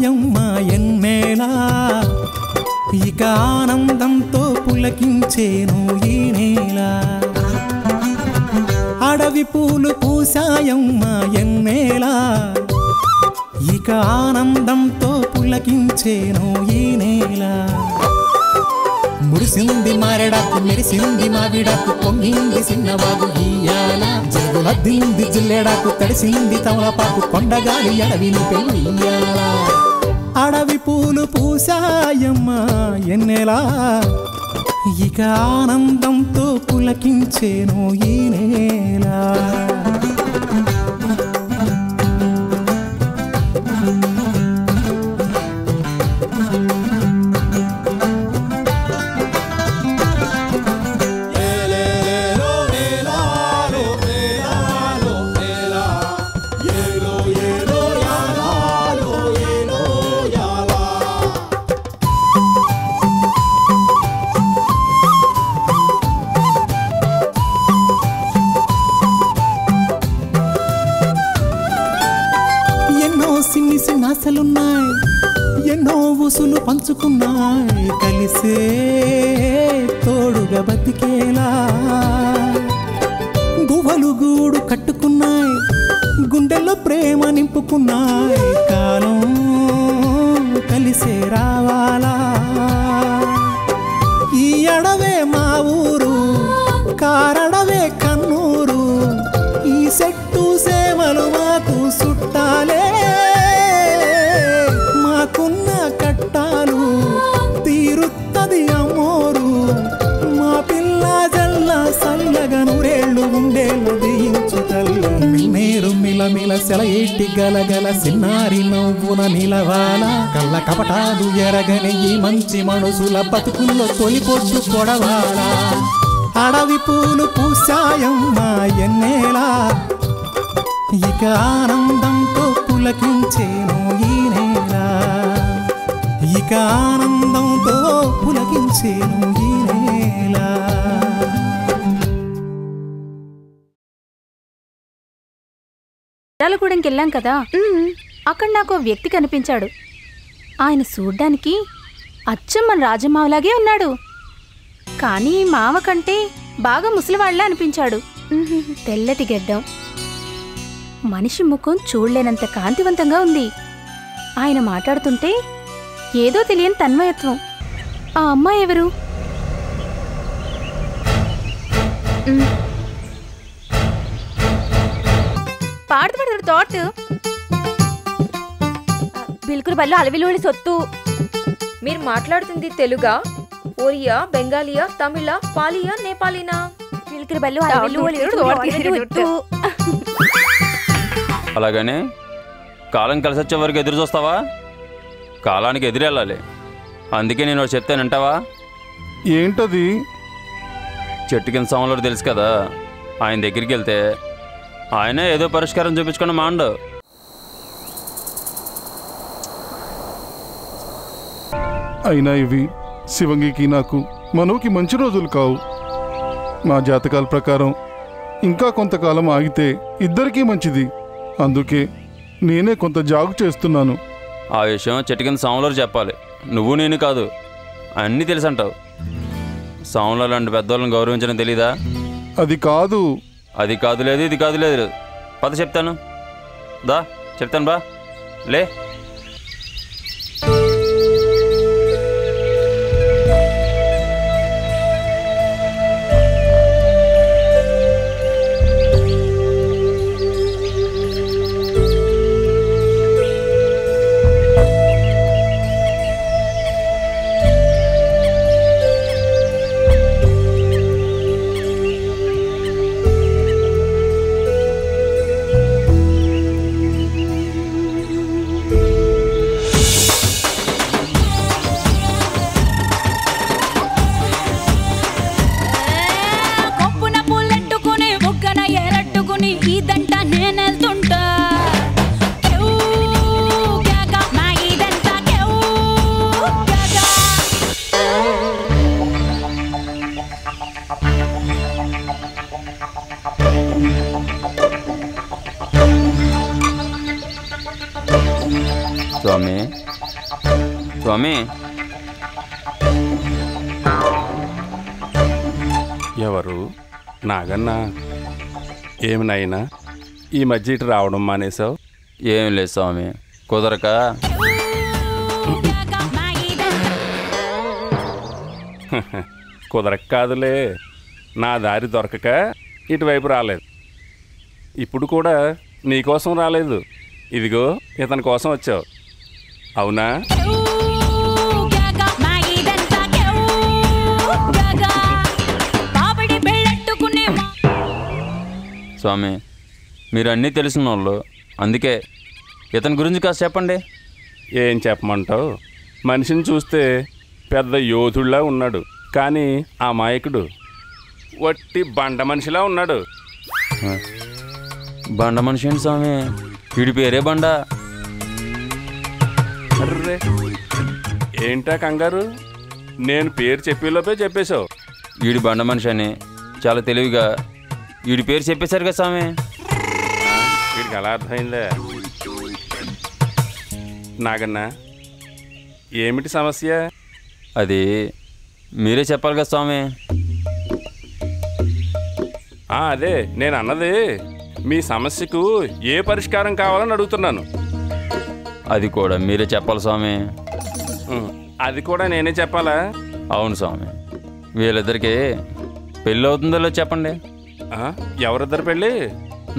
పూసాయమ్మ ఎన్నేలా ఇక ఆనందంతో పులకించేను ఈ నేల అడవి పూలు పూసాయమ్మ ఎన్నేలా ఇక ఆనందంతో పులకించేను ఈ నేల మురిసింది మారెడాకు మెరిసింది మావిడాకు పొంగింది సిన్నవాగు ఇయ్యాల జగులద్దింది జిల్లెడాకు తడిసింది తమలపాకు కొండగాలి అడవిని పెయ్యాల అడవి పూలు పూసాయమ్మ ఎన్నెలా ఇక ఆనందంతో పులకించేను ఈ నేల ఆశలున్నాయి ఎన్నో ఊసులు పంచుకున్నాయి కలిసే తోడుగా బతికేలా గువ్వలు గూడు కట్టుకున్నాయి గుండెల్లో ప్రేమ నింపుకున్నాయి కాలం కలిసే రావాలా ఈ అడవే మా ఊరు కారడవే కన్నూరు ఈ చెట్టు సేవలు మాకు చుట్టాలే మాకున్న కట్టాలు తీరుత్తది అమ్మోరు మా పిల్ల జల్ల సల్లగా నూరేళ్ళు ఉండేళ్ళు దీయించు తల్లి మీరు మిలమిల సెలయేటి గలగల సిన్నారి నవ్వున నిలవాల కళ్ళ కపటాలు ఎరగని ఈ మంచి మనసుల బతుకుల్లో తొలిపొట్టు కొడవాల అడవి పూలు పూసాయమ్మ ఎన్నేలా ఇక ఆనందంతో పులకించేను ఈ నేల ఇక ఆనందంతో పులకించేను ఈ నేల రాలగూడెంకి వెళ్ళాం కదా అక్కడ నాకు వ్యక్తి కనిపించాడు ఆయన చూడ్డానికి అచ్చం మన రాజమావలాగే ఉన్నాడు కానీ మావ కంటే బాగా ముసలివాళ్లా అనిపించాడు తెల్లటి గెడ్డం మనిషి ముఖం చూడలేనంత కాంతివంతంగా ఉంది ఆయన మాట్లాడుతుంటే ఏదో తెలియని తన్మయత్వం ఆ అమ్మాయి ఎవరు పాడుతాడు తోట బిల్కులు బల్లో అలవిలోని సొత్తు మీరు మాట్లాడుతుంది తెలుగా ఒరియా బెంగాలియా తమిళ పాలియా నేపాలీనా బిల్కులు బల్లో అలవిలోని అలాగనే కాలం కలిసి వచ్చే వరకు ఎదురు చూస్తావా కాలానికి ఎదురెళ్ళాలి అందుకే నేను చెప్తానంటావా ఏంటది చెట్టు కింద సమలో తెలుసు కదా ఆయన దగ్గరికి వెళ్తే ఆయన ఏదో పరిష్కారం చూపించుకుని మాండు అయినా ఇవి శివంగికి నాకు మనోకి మంచి రోజులు కావు నా జాతకాల ప్రకారం ఇంకా కొంతకాలం ఆగితే ఇద్దరికీ మంచిది అందుకే నేనే కొంత జాగు చేస్తున్నాను ఆ విషయం చెట్టు కింద సాములో చెప్పాలి నువ్వు నేను కాదు అన్నీ తెలుసు అంటావు సాములో లాంటి పెద్దవాళ్ళని గౌరవించడం తెలీదా అది కాదు అది కాదు లేదు ఇది కాదు లేదు పద చెప్తాను దా చెప్తాను బా లే స్వామి ఎవరు? నాగన్నా. ఏమి నాయనా ఈ మధ్య ఇటు రావడం మానేసావు? ఏం లేదు స్వామి, కుదరక. కుదరక కాదులే, నా దారి దొరకక ఇటువైపు రాలేదు. ఇప్పుడు కూడా నీకోసం రాలేదు, ఇదిగో ఇతని కోసం వచ్చావు. అవునా? స్వామి మీరు అన్నీ తెలిసిన వాళ్ళు, అందుకే ఇతని గురించి కాస్త చెప్పండి. ఏం చెప్పమంటావు? మనిషిని చూస్తే పెద్ద యోధుడిలా ఉన్నాడు, కానీ ఆ మాయకుడు వట్టి బండ మనిషిలా ఉన్నాడు. బండ మనిషి ఏంటి స్వామి? వీడి పేరే బండ. అర్రే ఏంటా కంగారు? నేను పేరు చెప్పేలోపే చెప్పేశావు. వీడి బండ మనిషి అని చాలా తెలివిగా వీడి పేరు చెప్పేశారు కదా స్వామి. వీడికి అలా అర్థమైందే. నాగన్నా, ఏమిటి సమస్య? అది మీరే చెప్పాలి కదా స్వామి. అదే నేను అన్నది, మీ సమస్యకు ఏ పరిష్కారం కావాలని అడుగుతున్నాను. అది కూడా మీరే చెప్పాలి స్వామి. అది కూడా నేనే చెప్పాలా? అవును స్వామి. వీళ్ళిద్దరికి పెళ్ళి అవుతుందో చెప్పండి. ఎవరిద్దరు పెళ్ళి?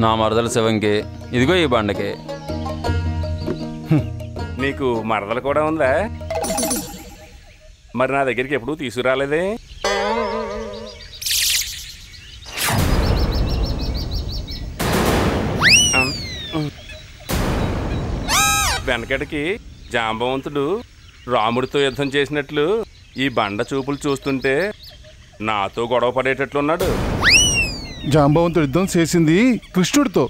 నా మరదల శివంకి, ఇదిగో ఈ బండకి. నీకు మరదలు కూడా ఉందా? మరి నా దగ్గరికి ఎప్పుడూ తీసుకురాలేదే? వెనకటికి జాంబవంతుడు రాముడితో యుద్ధం చేసినట్లు ఈ బండ చూపులు చూస్తుంటే నాతో గొడవ పడేటట్లున్నాడు. జాంబవంతుడు యుద్ధం చేసింది కృష్ణుడితో,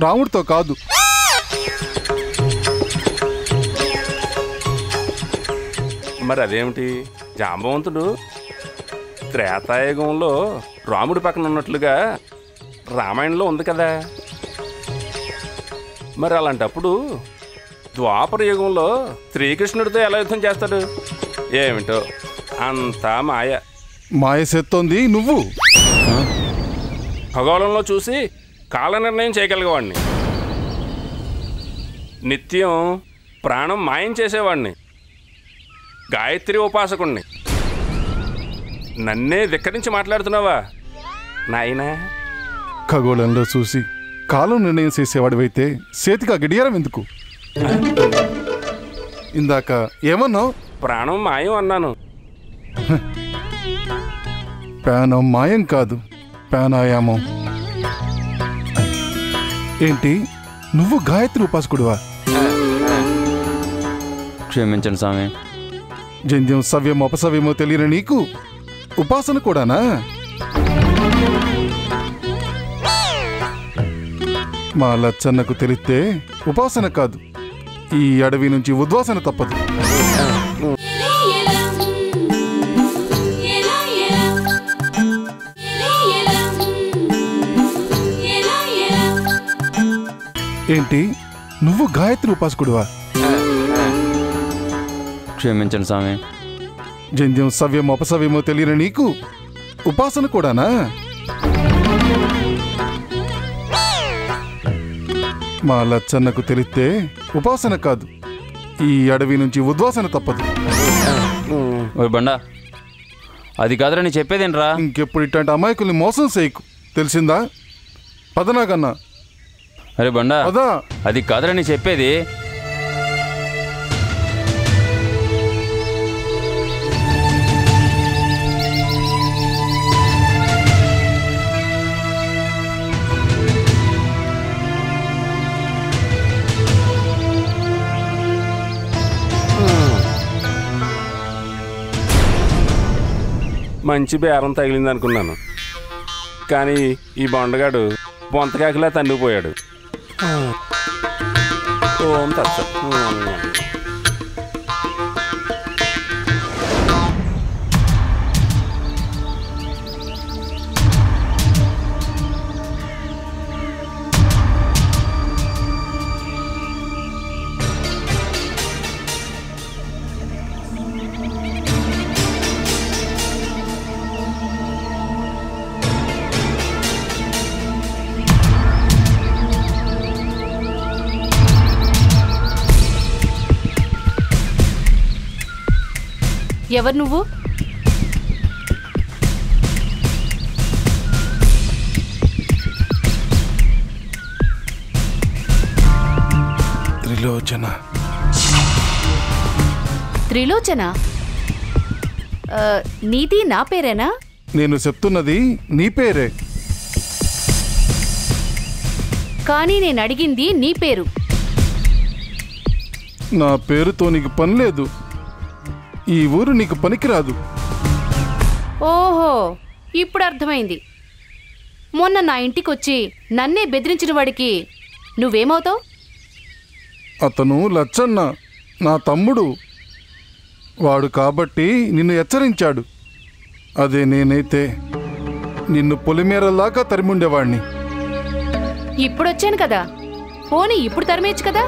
రాముడితో కాదు. మరి అదేమిటి? జాంబవంతుడు త్రేతాయుగంలో రాముడి పక్కన ఉన్నట్లుగా రామాయణంలో ఉంది కదా. మరి అలాంటప్పుడు ద్వాపర యుగంలో శ్రీకృష్ణుడితో ఎలా యుద్ధం చేస్తాడు? ఏమిటో అంతా మాయ. మాయ చేస్తోంది నువ్వు. ఖగోళంలో చూసి కాల నిర్ణయం చేయగలిగేవాడిని. నిత్యం ప్రాణం మాయం చేసేవాడిని. గాయత్రి ఉపాసకుణ్ణి. నన్నే ధిక్కరించి మాట్లాడుతున్నావా నాయనా? ఖగోళంలో చూసి కాలం నిర్ణయం చేసేవాడివైతే చేతికి ఆ గడియారం ఎందుకు? ఇందాక ఏమన్నావు? ప్రాణం మాయం అన్నాను. ప్రాణం మాయం కాదు, ప్రాణాయామం. ఏంటి, నువ్వు గాయత్రి ఉపాసకుడివా? క్షమించండి స్వామి. జంధ్యం సవ్యం అపసవ్యమో తెలియని నీకు ఉపాసన కూడానా? మా లచ్చన్నకు తెలిస్తే ఉపాసన కాదు, ఈ అడవి నుంచి ఉద్వాసన తప్పదు. ఏంటి, నువ్వు గాయత్రి ఉపాసకుడివా? క్షమించండి స్వామి. జంధ్యం సవ్యం అపసవ్యమో తెలియని నీకు ఉపాసన కూడానా? మా లచ్చన్నకు తెలిస్తే ఉపాసన కాదు, ఈ అడవి నుంచి ఉద్వాసన తప్పదు. ఓ బండ, అది కాదురా నీ చెప్పేదేంట్రా? ఇంకెప్పుడు ఇట్లాంటి అమాయకుల్ని మోసం చేయకు, తెలిసిందా? పదనాగన్నా. అరే బండా, పదా. అది కాదురా నీ చెప్పేది. మంచి బేరం తగిలింది అనుకున్నాను, కానీ ఈ బొండగాడు బొంతకాకిలా తన్నుకుపోయాడు. ఓం తత్సత్. ఎవరు నువ్వు? త్రిలోచన. త్రిలోచన? నీది నా పేరేనా? నేను చెప్తున్నది నీ పేరే. కానీ నేను అడిగింది నీ పేరు. నా పేరుతో నీకు పని లేదు. ఈ ఊరు నీకు పనికిరాదు. ఓహో, ఇప్పుడు అర్థమైంది. మొన్న నా ఇంటికొచ్చి నన్నే బెదిరించిన వాడికి నువ్వేమవుతావు? అతను లచ్చన్న, నా తమ్ముడు. వాడు కాబట్టి నిన్ను హెచ్చరించాడు. అదే నేనైతే నిన్ను పొలిమేరలాగా తరిముండేవాణ్ణి. ఇప్పుడొచ్చాను కదా, పోనీ ఇప్పుడు తరిమేచ్చు కదా.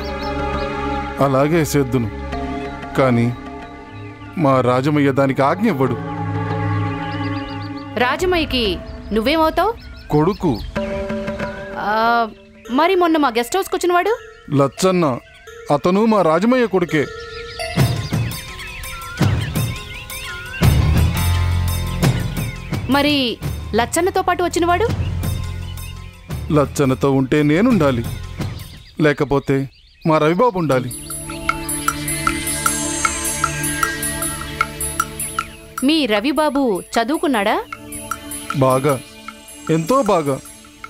అలాగే చేద్దును. కానీ మా రాజమయ్య దానికి ఆజ్ఞ ఇవ్వడు. రాజమయ్యకి నువ్వేమవుతావు? కొడుకు. మరి మొన్న మా గెస్ట్ హౌస్కి వచ్చిన వాడు? లచ్చన్న, అతను మా రాజమయ్య కొడుకే. మరి లచ్చన్నతో పాటు వచ్చినవాడు? లచ్చన్నతో ఉంటే నేనుండాలి, లేకపోతే మా రవిబాబు ఉండాలి. మీ రవిబాబు చదువుకున్నాడా? బాగా, ఎంతో బాగా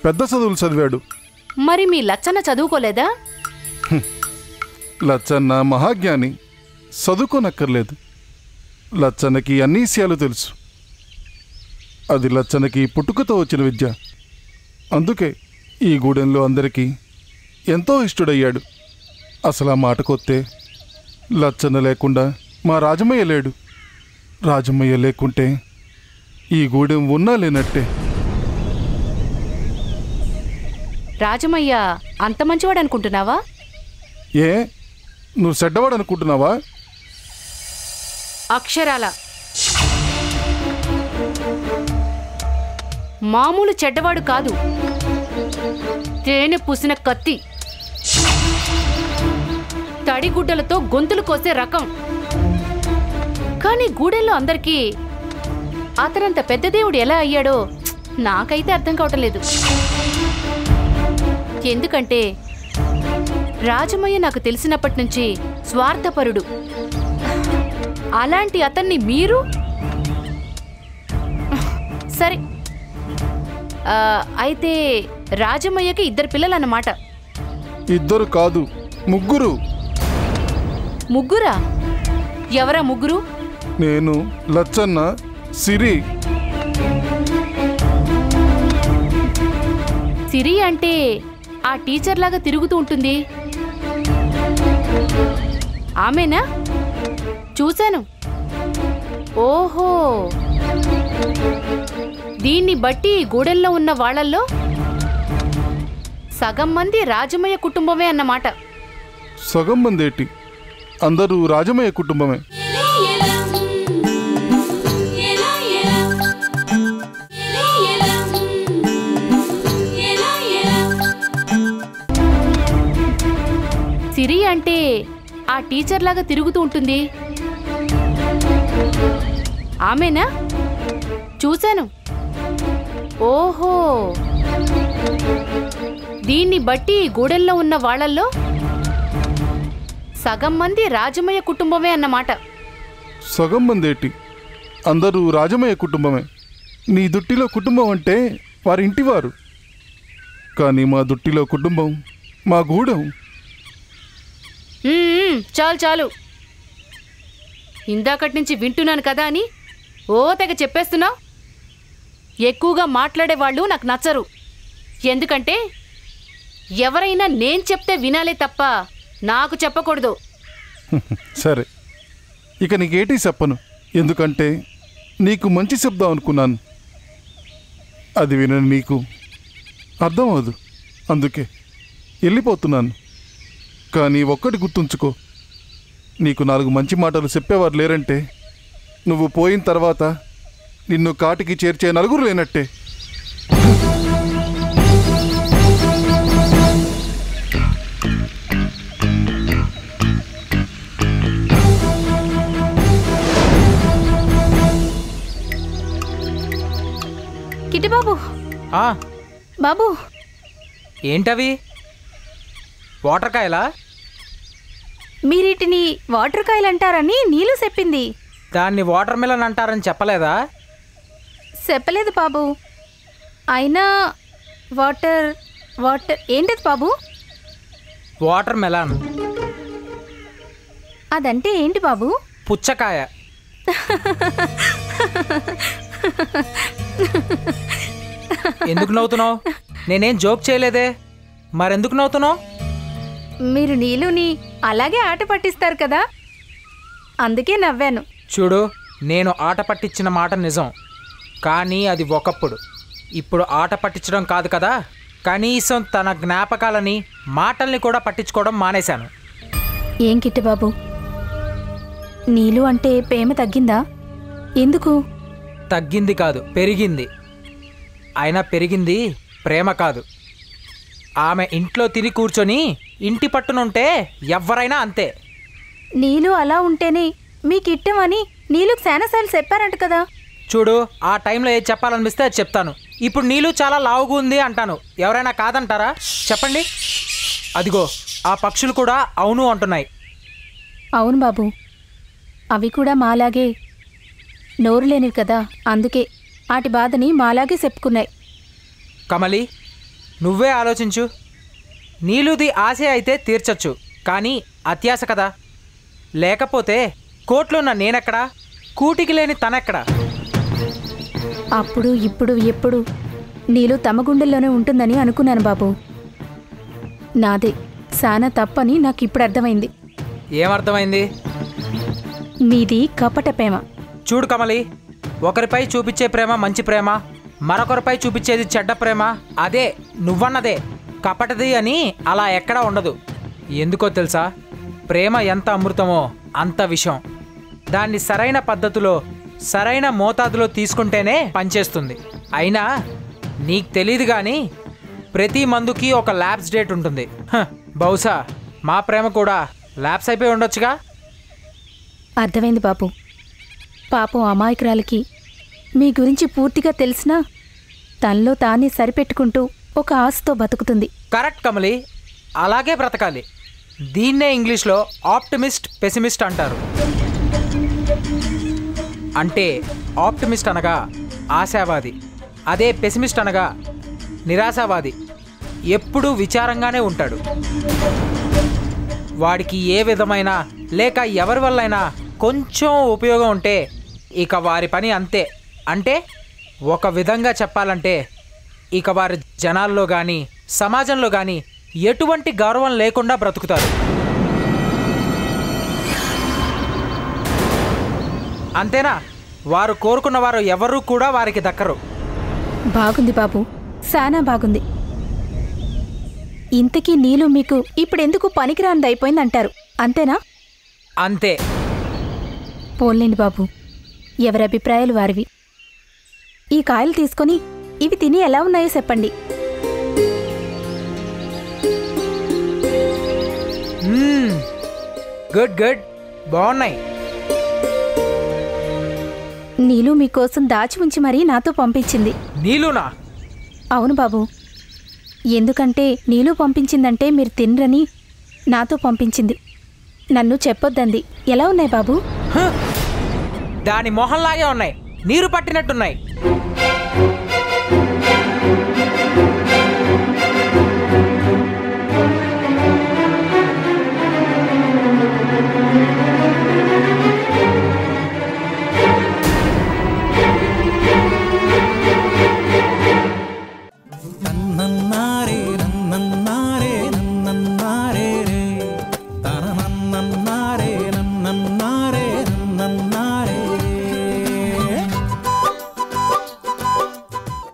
పెద్ద చదువులు చదివాడు. మరి మీ లచ్చన్న చదువుకోలేదా? లచ్చన్న మహాజ్ఞాని, చదువుకోనక్కర్లేదు. లచ్చన్నకి అన్ని విషయాలు తెలుసు. అది లచ్చన్నకి పుట్టుకతో వచ్చిన విద్య. అందుకే ఈ గూడెంలో అందరికీ ఎంతో ఇష్టడయ్యాడు. అసలు ఆ మాటకొస్తే లచ్చన్న లేకుండా మా రాజమయ్య లేడు. రాజమయ్య లేకుంటే ఈ గూడెం ఉన్నా లేనట్టే. రాజమయ్య అంత మంచివాడు అనుకుంటున్నావా? ఏ, నువ్వు చెడ్డవాడు అనుకుంటున్నావా? అక్షరాల మామూలు చెడ్డవాడు కాదు, తేనె పూసిన కత్తి, తడిగుడ్డలతో గొంతులు కోసే రకం. కానీ గూడెంలో అందరికీ అతనంత పెద్ద దేవుడు ఎలా అయ్యాడో నాకైతే అర్థం కావటం లేదు. ఎందుకంటే రాజమయ్య నాకు తెలిసినప్పటి నుంచి స్వార్థపరుడు. అలాంటి అతన్ని మీరు సరే. అయితే రాజమయ్యకి 2 పిల్లలన్నమాట. 2 కాదు, 3. ముగ్గురా? ఎవరా ముగ్గురు? నేను, లచ్చన్న, సిరి. సిరి అంటే ఆ టీచర్ లాగా తిరుగుతూ ఉంటుంది, ఆమెనా? చూశాను. ఓహో, దీన్ని బట్టి గూడెంలో ఉన్న వాళ్ళల్లో సగం మంది రాజమయ్య కుటుంబమే అన్నమాట. సగం మందేటి, అందరూ రాజమయ్య కుటుంబమే. సిరి అంటే ఆ టీచర్ లాగా తిరుగుతూ ఉంటుంది, ఆమెనా? చూశాను. ఓహో, దీన్ని బట్టి గూడెంలో ఉన్న వాళ్ళల్లో సగం మంది రాజమయ్య కుటుంబమే అన్నమాట. సగం మందేటి, అందరూ రాజమయ్య కుటుంబమే. నీ దుట్టిలో కుటుంబం అంటే వారింటివారు, కానీ మా దుట్టిలో కుటుంబం మా గూడెం. చాలు చాలు, ఇందాకటి నుంచి వింటున్నాను కదా అని ఓ తెగ చెప్పేస్తున్నావు. ఎక్కువగా మాట్లాడేవాళ్ళు నాకు నచ్చరు. ఎందుకంటే ఎవరైనా నేను చెప్తే వినాలే తప్ప నాకు చెప్పకూడదు. సరే, ఇక నీకేటీ చెప్పను. ఎందుకంటే నీకు మంచి శబ్దం అనుకున్నాను. అది వినని నీకు అర్థం అవదు, అందుకే వెళ్ళిపోతున్నాను. కానీ ఒక్కటి గుర్తుంచుకో, నీకు 4 మంచి మాటలు చెప్పేవారు లేరంటే నువ్వు పోయిన తర్వాత నిన్ను కాటికి చేర్చే నలుగురు లేనట్టే. చిట్టి బాబు, ఆ, బాబు, ఏంటవి వాటర్ కాయలా? మీరీటిని వాటర్ కాయలు అంటారని నీళ్ళు చెప్పింది. దాన్ని వాటర్ మిలన్ అంటారని చెప్పలేదా? చెప్పలేదు బాబు. అయినా వాటర్ వాటర్ ఏంటది బాబు? Water melon. అదంటే ఏంటి బాబు? పుచ్చకాయ. ఎందుకు నవ్వుతున్నావు? నేనేం జోక్ చేయలేదే, మరెందుకు నవ్వుతున్నావు? మీరు నీళ్ళుని అలాగే ఆట పట్టిస్తారు కదా, అందుకే నవ్వాను. చూడు, నేను ఆట పట్టించిన మాట నిజం, కానీ అది ఒకప్పుడు. ఇప్పుడు ఆట పట్టించడం కాదు కదా, కనీసం తన జ్ఞాపకాలని మాటల్ని కూడా పట్టించుకోవడం మానేశాను. ఏం కిట్టి బాబు, నీళ్ళు అంటే ప్రేమ తగ్గిందా? ఎందుకు? తగ్గింది కాదు, పెరిగింది. అయినా పెరిగింది ప్రేమ కాదు. ఆమె ఇంట్లో తిని కూర్చొని ఇంటి పట్టునుంటే ఎవ్వరైనా అంతే. నీళ్ళు అలా ఉంటేనే మీకు ఇట్టమని నీళ్ళకు శానసార్లు చెప్పారంట కదా. చూడు, ఆ టైంలో ఏది చెప్పాలనిపిస్తే అది చెప్తాను. ఇప్పుడు నీళ్ళు చాలా లావుగా ఉంది అంటాను, ఎవరైనా కాదంటారా? చెప్పండి. అదిగో ఆ పక్షులు కూడా అవును అంటున్నాయి. అవును బాబు, అవి కూడా మాలాగే నోరు లేనివి కదా, అందుకే వాటి బాధని మాలాగే చెప్పుకున్నాయి. కమలి, నువ్వే ఆలోచించు. నీలుది ఆశ అయితే తీర్చచ్చు, కానీ అత్యాశ కదా. లేకపోతే కోట్లున్న నేనెక్కడా, కూటికి లేని తనెక్కడా? అప్పుడు ఇప్పుడు ఎప్పుడు నీళ్ళు తమ గుండెల్లోనే ఉంటుందని అనుకున్నాను బాబు. నాదే సానా తప్పని నాకు ఇప్పుడు అర్థమైంది. ఏమర్థమైంది? మీది కపట ప్రేమ. చూడు కమలి, ఒకరిపై చూపించే ప్రేమ మంచి ప్రేమ, మరొకరిపై చూపించేది చెడ్డ ప్రేమ. అదే నువ్వన్నదే కపటది అని అలా ఎక్కడా ఉండదు. ఎందుకో తెలుసా? ప్రేమ ఎంత అమృతమో అంత విషం. దాన్ని సరైన పద్ధతిలో సరైన మోతాదులో తీసుకుంటేనే పనిచేస్తుంది. అయినా నీకు తెలీదు కానీ ప్రతి మందుకి ఒక ల్యాబ్స్ డేట్ ఉంటుంది. బహుశా మా ప్రేమ కూడా ల్యాబ్స్ అయిపోయి ఉండొచ్చుగా. అర్థమైంది బాబు. పాపం అమాయకురాలికి మీ గురించి పూర్తిగా తెలిసినా తనలో తానే సరిపెట్టుకుంటూ ఒక ఆశతో బతుకుతుంది. కరెక్ట్ కమలి, అలాగే బ్రతకాలి. దీన్నే ఇంగ్లీష్లో ఆప్టిమిస్ట్ పెసిమిస్ట్ అంటారు. అంటే ఆప్టిమిస్ట్ అనగా ఆశావాది, అదే పెసిమిస్ట్ అనగా నిరాశావాది. ఎప్పుడూ విచారంగానే ఉంటాడు. వాడికి ఏ విధమైన లేక ఎవరి వల్లైనా కొంచెం ఉపయోగం ఉంటే ఇక వారి పని అంతే. అంటే ఒక విధంగా చెప్పాలంటే ఇక వారి జనాల్లో కానీ సమాజంలో కానీ ఎటువంటి గౌరవం లేకుండా బ్రతుకుతారు. అంతేనా? వారు కోరుకున్న వారు ఎవరూ కూడా వారికి దక్కరు. బాగుంది బాబు, సానా బాగుంది. ఇంతకీ నీళ్ళు మీకు ఇప్పుడెందుకు పనికిరాంది అయిపోయిందంటారు, అంతేనా? అంతే. పోన్లేండి బాబు, ఎవరి అభిప్రాయాలు వారివి. ఈ కాయలు తీసుకొని ఇవి తిని ఎలా ఉన్నాయో చెప్పండి. గుడ్ గుడ్, బాగున్నాయి. నీళ్ళు మీకోసం దాచి ఉంచి మరీ నాతో పంపించింది. నీలునా? అవును బాబు, ఎందుకంటే నీళ్ళు పంపించిందంటే మీరు తినరని నాతో పంపించింది. నన్ను చెప్పొద్దంది. ఎలా ఉన్నాయి బాబు? దాని మొహంలాగే ఉన్నాయి, నీరు పట్టినట్టున్నాయి. నన్నన్నారే నన్నన్న